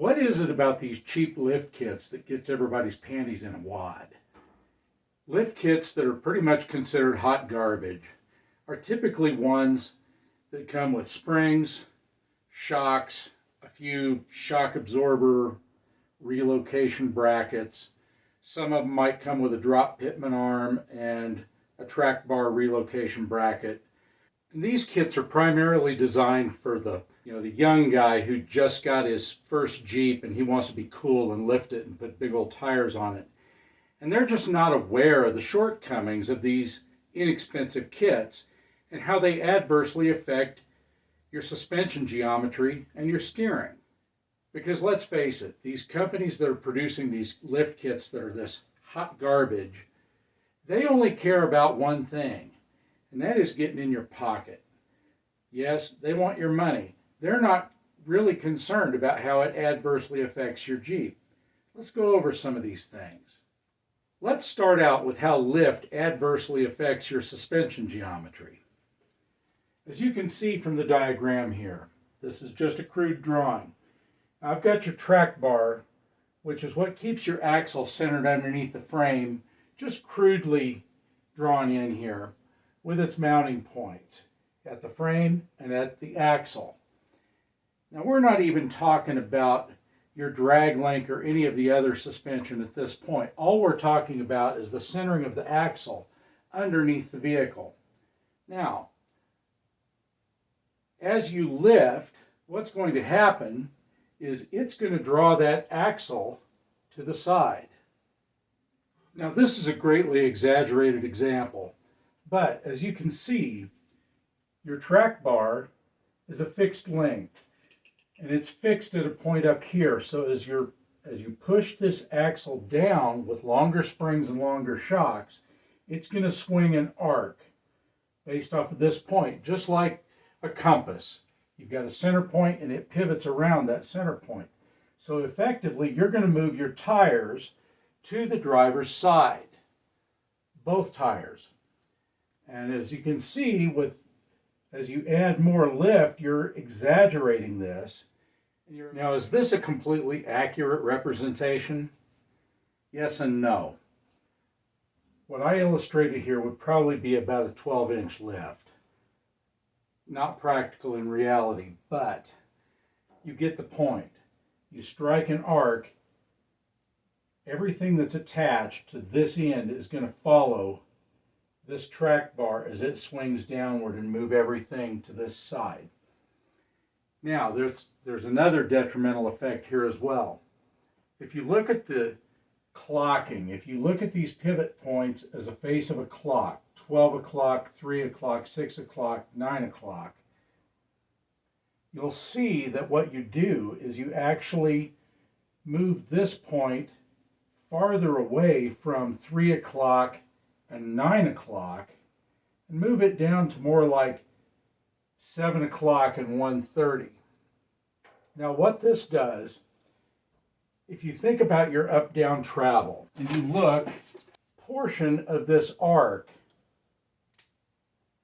What is it about these cheap lift kits that gets everybody's panties in a wad? Lift kits that are pretty much considered hot garbage are typically ones that come with springs, shocks, a few shock absorber relocation brackets. Some of them might come with a drop pitman arm and a track bar relocation bracket. And these kits are primarily designed for the young guy who just got his first Jeep and he wants to be cool and lift it and put big old tires on it. And they're just not aware of the shortcomings of these inexpensive kits and how they adversely affect your suspension geometry and your steering. Because let's face it, these companies that are producing these lift kits that are this hot garbage, they only care about one thing, and that is getting in your pocket. Yes, they want your money. They're not really concerned about how it adversely affects your Jeep. Let's go over some of these things. Let's start out with how lift adversely affects your suspension geometry. As you can see from the diagram here, this is just a crude drawing. I've got your track bar, which is what keeps your axle centered underneath the frame, just crudely drawn in here with its mounting points at the frame and at the axle. Now we're not even talking about your drag link or any of the other suspension at this point. All we're talking about is the centering of the axle underneath the vehicle. Now, as you lift, what's going to happen is it's going to draw that axle to the side. Now this is a greatly exaggerated example, but as you can see, your track bar is a fixed length and it's fixed at a point up here. So as you push this axle down with longer springs and longer shocks, it's going to swing an arc based off of this point, just like a compass. You've got a center point and it pivots around that center point. So effectively, you're going to move your tires to the driver's side, both tires. And as you can see, as you add more lift, you're exaggerating this. Now, is this a completely accurate representation? Yes and no. What I illustrated here would probably be about a 12-inch lift. Not practical in reality, but you get the point. You strike an arc, everything that's attached to this end is going to follow this track bar as it swings downward and move everything to this side. Now, there's another detrimental effect here as well. If you look at the clocking, if you look at these pivot points as a face of a clock, 12 o'clock, 3 o'clock, 6 o'clock, 9 o'clock, you'll see that what you do is you actually move this point farther away from 3 o'clock and 9 o'clock and move it down to more like 7 o'clock and 1:30. Now what this does, if you think about your up-down travel and you look, portion of this arc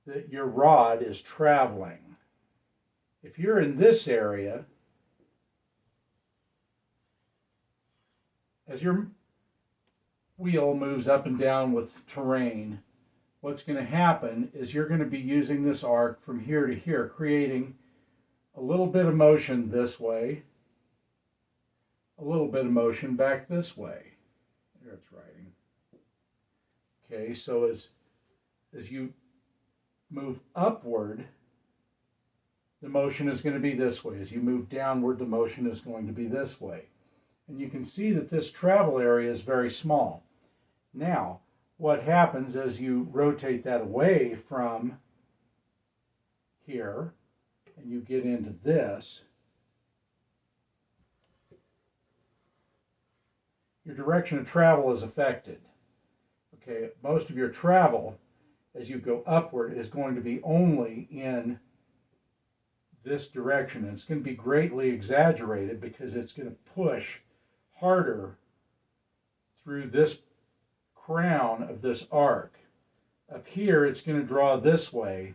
that your rod is traveling, if you're in this area, as your wheel moves up and down with terrain, what's going to happen is you're going to be using this arc from here to here, creating a little bit of motion this way, a little bit of motion back this way. There it's writing. Okay, so as you move upward, the motion is going to be this way. As you move downward, the motion is going to be this way. And you can see that this travel area is very small. Now, what happens as you rotate that away from here and you get into this, your direction of travel is affected. Okay, most of your travel as you go upward is going to be only in this direction, and it's going to be greatly exaggerated because it's going to push harder through this crown of this arc. Up here it's going to draw this way,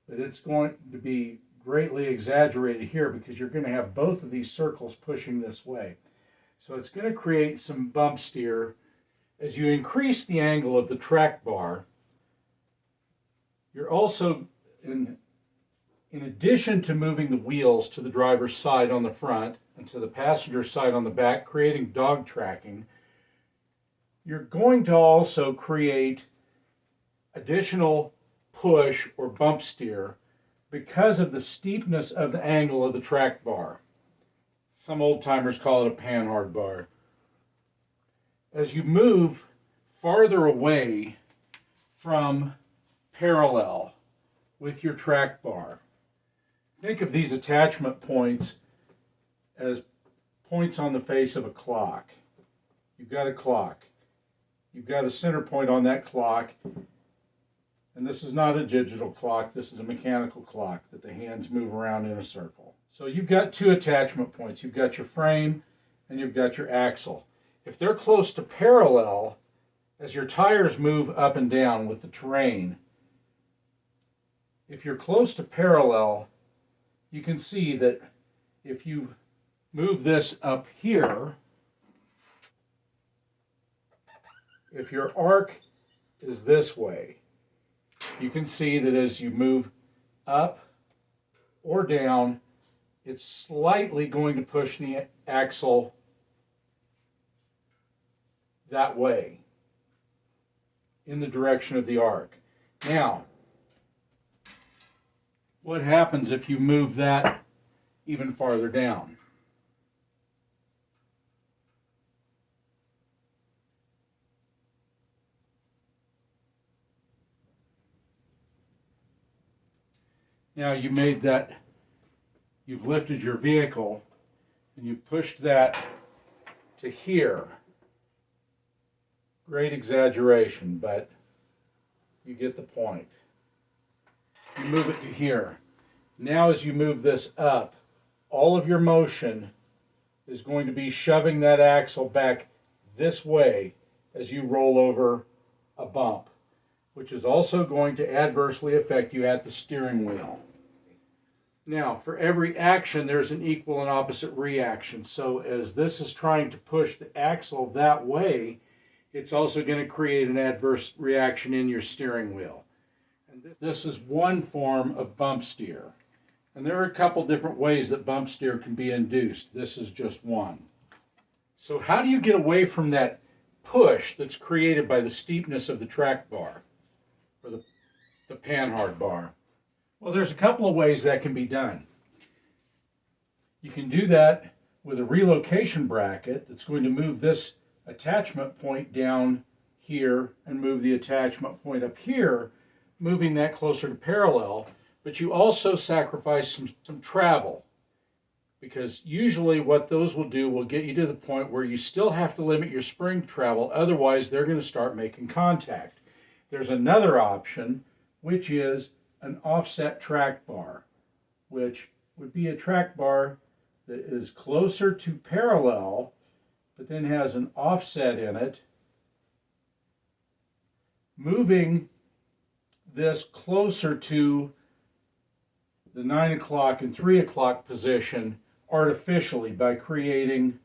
but it's going to be greatly exaggerated here because you're going to have both of these circles pushing this way. So it's going to create some bump steer. As you increase the angle of the track bar, you're also, in addition to moving the wheels to the driver's side on the front and to the passenger side on the back, creating dog tracking, you're going to also create additional push or bump steer because of the steepness of the angle of the track bar. Some old timers call it a panhard bar. As you move farther away from parallel with your track bar, think of these attachment points as points on the face of a clock. You've got a clock. You've got a center point on that clock, and this is not a digital clock, this is a mechanical clock that the hands move around in a circle. So you've got two attachment points. You've got your frame and you've got your axle. If they're close to parallel, as your tires move up and down with the terrain, if you're close to parallel, you can see that if you move this up here, if your arc is this way, you can see that as you move up or down, it's slightly going to push the axle that way in the direction of the arc. Now, what happens if you move that even farther down? Now you made that, you've lifted your vehicle and you've pushed that to here. Great exaggeration, but you get the point. You move it to here. Now as you move this up, all of your motion is going to be shoving that axle back this way as you roll over a bump, which is also going to adversely affect you at the steering wheel. Now, for every action, there's an equal and opposite reaction. So as this is trying to push the axle that way, it's also going to create an adverse reaction in your steering wheel. And this is one form of bump steer. And there are a couple different ways that bump steer can be induced. This is just one. So how do you get away from that push that's created by the steepness of the track bar, or the panhard bar? Well, there's a couple of ways that can be done. You can do that with a relocation bracket that's going to move this attachment point down here and move the attachment point up here, moving that closer to parallel, but you also sacrifice some travel, because usually what those will do will get you to the point where you still have to limit your spring travel, otherwise they're going to start making contact. There's another option, which is an offset track bar, which would be a track bar that is closer to parallel, but then has an offset in it, moving this closer to the 9 o'clock and 3 o'clock position artificially by creating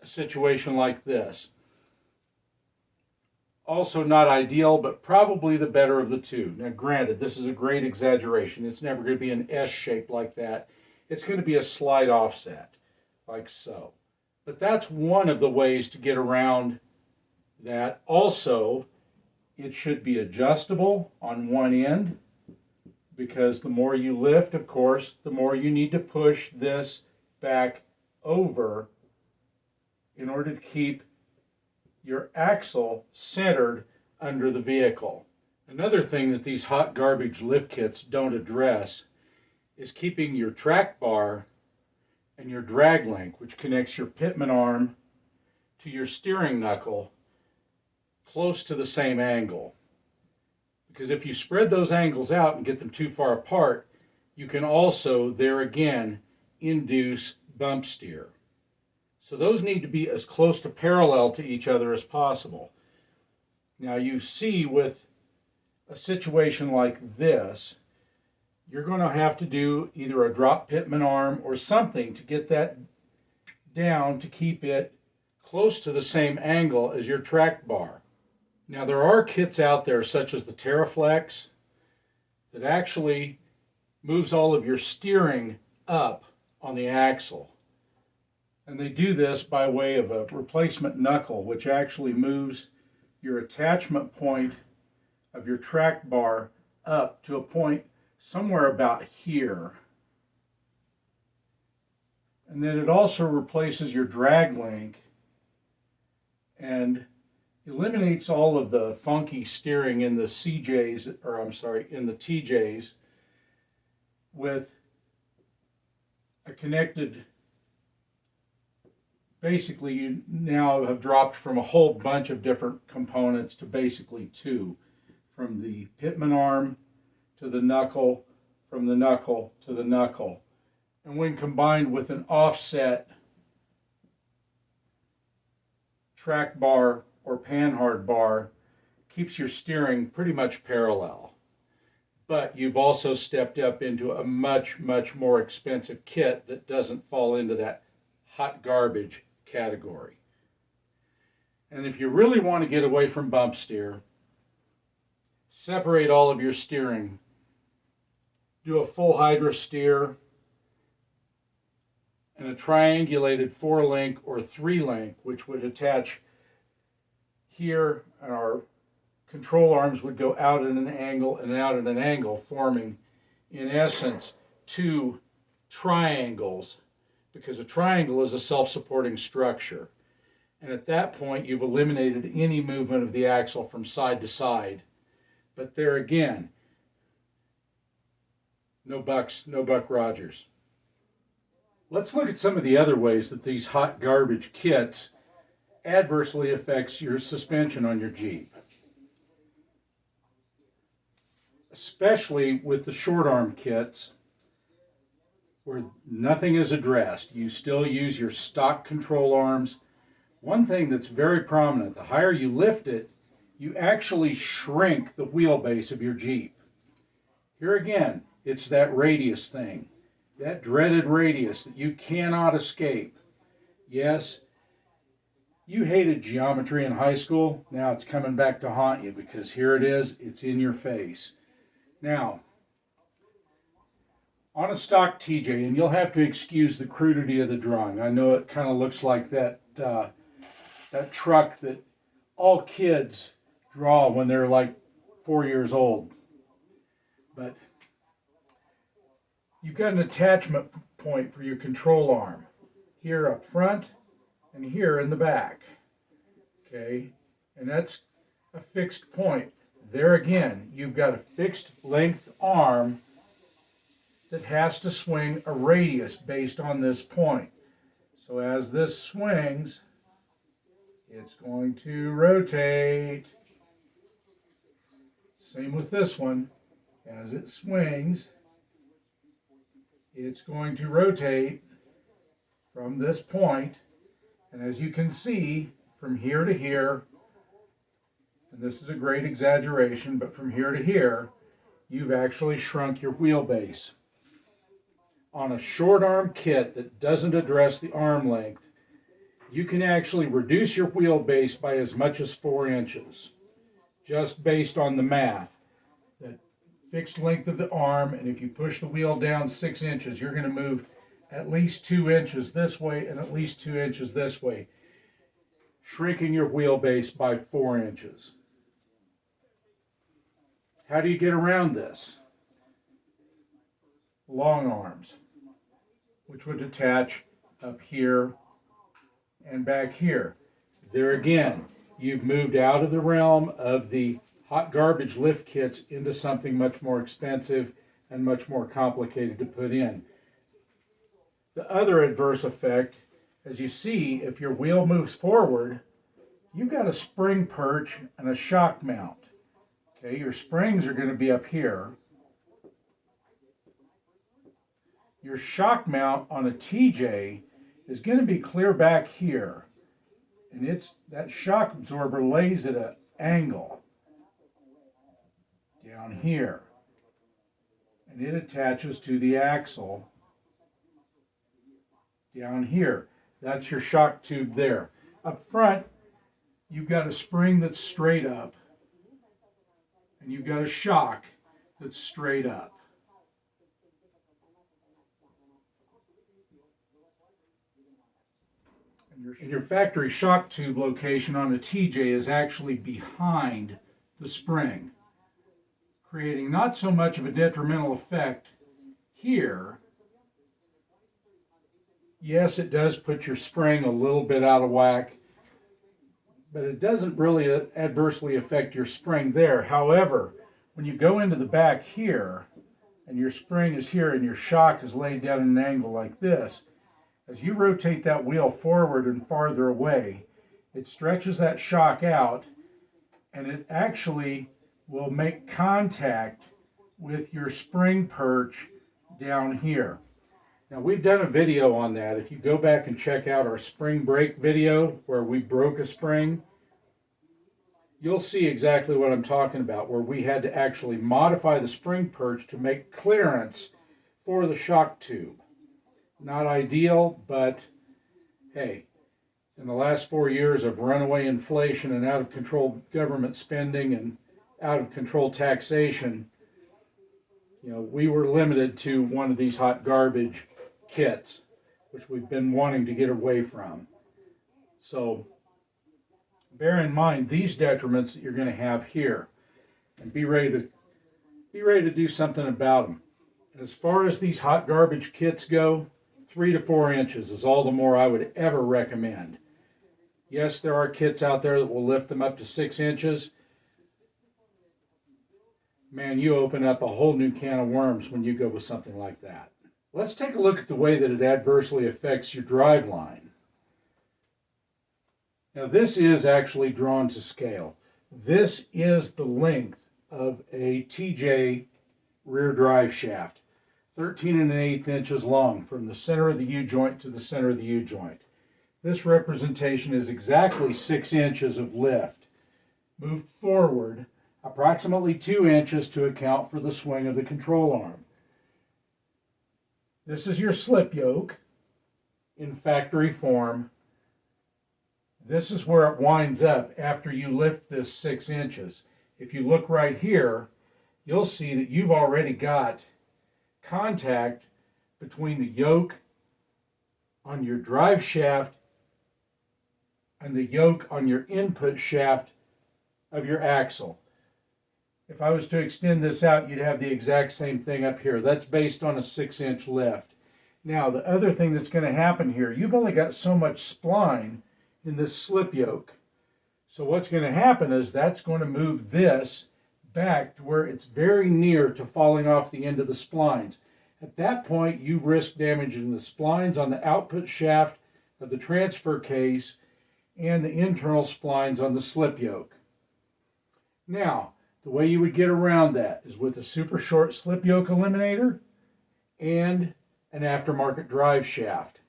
a situation like this. Also not ideal, but probably the better of the two. Now granted, this is a great exaggeration. It's never going to be an S shape like that. It's going to be a slight offset, like so. But that's one of the ways to get around that. Also, it should be adjustable on one end, because the more you lift, of course, the more you need to push this back over in order to keep your axle centered under the vehicle. Another thing that these hot garbage lift kits don't address is keeping your track bar and your drag link, which connects your pitman arm to your steering knuckle, close to the same angle. Because if you spread those angles out and get them too far apart, you can also, there again, induce bump steer. So those need to be as close to parallel to each other as possible. Now you see with a situation like this, you're going to have to do either a drop pitman arm or something to get that down to keep it close to the same angle as your track bar. Now there are kits out there such as the TerraFlex that actually moves all of your steering up on the axle. And they do this by way of a replacement knuckle, which actually moves your attachment point of your track bar up to a point somewhere about here. And then it also replaces your drag link and eliminates all of the funky steering in the CJs, or I'm sorry, in the TJs, with a connected, basically you now have dropped from a whole bunch of different components to basically two, from the pitman arm to the knuckle, from the knuckle to the knuckle. And when combined with an offset track bar or panhard bar, keeps your steering pretty much parallel. But you've also stepped up into a much, much more expensive kit that doesn't fall into that hot garbage category. And if you really want to get away from bump steer, separate all of your steering. Do a full hydro steer and a triangulated 4-link or 3-link, which would attach here, and our control arms would go out at an angle and out at an angle, forming, in essence, two triangles, because a triangle is a self-supporting structure. And at that point, you've eliminated any movement of the axle from side to side. But there again, no Buck Rogers. Let's look at some of the other ways that these hot garbage kits adversely affects your suspension on your Jeep. Especially with the short arm kits where nothing is addressed. You still use your stock control arms. One thing that's very prominent, the higher you lift it, you actually shrink the wheelbase of your Jeep. Here again, it's that radius thing, that dreaded radius that you cannot escape. Yes, you hated geometry in high school. Now it's coming back to haunt you because here it is, it's in your face. Now, on a stock TJ, and you'll have to excuse the crudity of the drawing. I know it kind of looks like that truck that all kids draw when they're like 4 years old. But you've got an attachment point for your control arm here up front and here in the back. Okay, and that's a fixed point. There again, you've got a fixed length arm that has to swing a radius based on this point. So as this swings, it's going to rotate. Same with this one. As it swings, it's going to rotate from this point. And as you can see, from here to here, and this is a great exaggeration, but from here to here, you've actually shrunk your wheelbase. On a short arm kit that doesn't address the arm length, you can actually reduce your wheelbase by as much as 4 inches, just based on the math. That fixed length of the arm, and if you push the wheel down 6 inches, you're going to move at least 2 inches this way and at least 2 inches this way, shrinking your wheelbase by 4 inches. How do you get around this? Long arms, which would attach up here and back here. There again, you've moved out of the realm of the hot garbage lift kits into something much more expensive and much more complicated to put in. The other adverse effect, as you see, if your wheel moves forward, you've got a spring perch and a shock mount. Okay, your springs are going to be up here. Your shock mount on a TJ is going to be clear back here. And that shock absorber lays at an angle. Do down here. And it attaches to the axle down here. That's your shock tube there. Up front, you've got a spring that's straight up, and you've got a shock that's straight up. And your factory shock tube location on a TJ is actually behind the spring, creating not so much of a detrimental effect here. Yes, it does put your spring a little bit out of whack, but it doesn't really adversely affect your spring there. However, when you go into the back here, and your spring is here and your shock is laid down at an angle like this, as you rotate that wheel forward and farther away, it stretches that shock out, and it actually will make contact with your spring perch down here. Now, we've done a video on that. If you go back and check out our spring break video where we broke a spring, you'll see exactly what I'm talking about, where we had to actually modify the spring perch to make clearance for the shock tube. Not ideal, but hey, in the last 4 years of runaway inflation and out of control government spending and out of control taxation, we were limited to one of these hot garbage kits, which we've been wanting to get away from. So bear in mind these detriments that you're going to have here, and be ready to do something about them. As far as these hot garbage kits go, 3 to 4 inches is all the more I would ever recommend. Yes, there are kits out there that will lift them up to 6 inches. Man, you open up a whole new can of worms when you go with something like that. Let's take a look at the way that it adversely affects your driveline. Now, this is actually drawn to scale. This is the length of a TJ rear drive shaft, 13 1/8 inches long from the center of the U-joint to the center of the U-joint. This representation is exactly 6 inches of lift, moved forward approximately 2 inches to account for the swing of the control arm. This is your slip yoke in factory form. This is where it winds up after you lift this 6 inches. If you look right here, you'll see that you've already got contact between the yoke on your drive shaft and the yoke on your input shaft of your axle. If I was to extend this out, you'd have the exact same thing up here. That's based on a 6-inch lift. Now, the other thing that's going to happen here, you've only got so much spline in this slip yoke. So what's going to happen is that's going to move this back to where it's very near to falling off the end of the splines. At that point, you risk damaging the splines on the output shaft of the transfer case and the internal splines on the slip yoke. Now, the way you would get around that is with a super short slip yoke eliminator and an aftermarket drive shaft.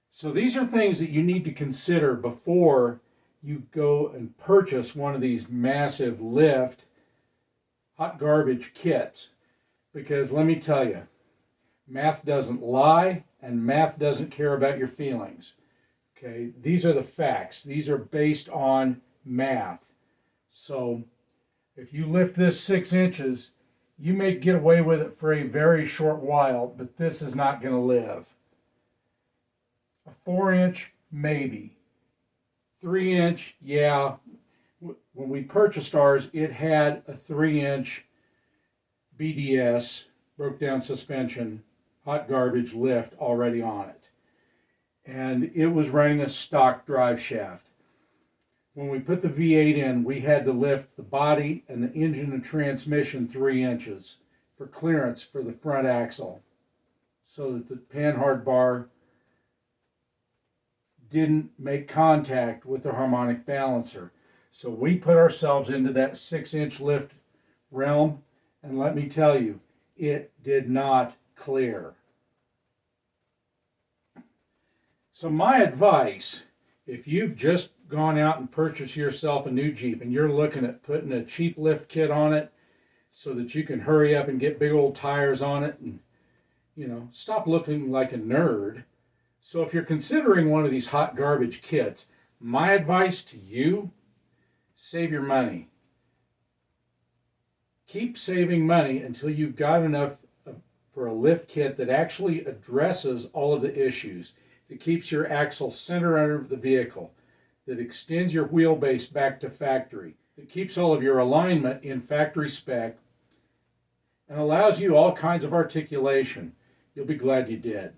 So these are things that you need to consider before you go and purchase one of these massive lift hot garbage kits. Because let me tell you, math doesn't lie and math doesn't care about your feelings. Okay, these are the facts. These are based on math. So if you lift this 6 inches, you may get away with it for a very short while, but this is not going to live. A 4-inch, maybe. 3-inch, yeah. When we purchased ours, it had a 3-inch BDS, broke down suspension, hot garbage lift already on it. And it was running a stock drive shaft. When we put the V8 in, we had to lift the body and the engine and transmission 3 inches for clearance for the front axle so that the panhard bar didn't make contact with the harmonic balancer. So we put ourselves into that 6-inch lift realm, and let me tell you, it did not clear. So my advice, if you've just gone out and purchased yourself a new Jeep and you're looking at putting a cheap lift kit on it, so that you can hurry up and get big old tires on it and, stop looking like a nerd. So if you're considering one of these hot garbage kits, my advice to you, save your money. Keep saving money until you've got enough for a lift kit that actually addresses all of the issues, that keeps your axle center under the vehicle, that extends your wheelbase back to factory, that keeps all of your alignment in factory spec, and allows you all kinds of articulation. You'll be glad you did.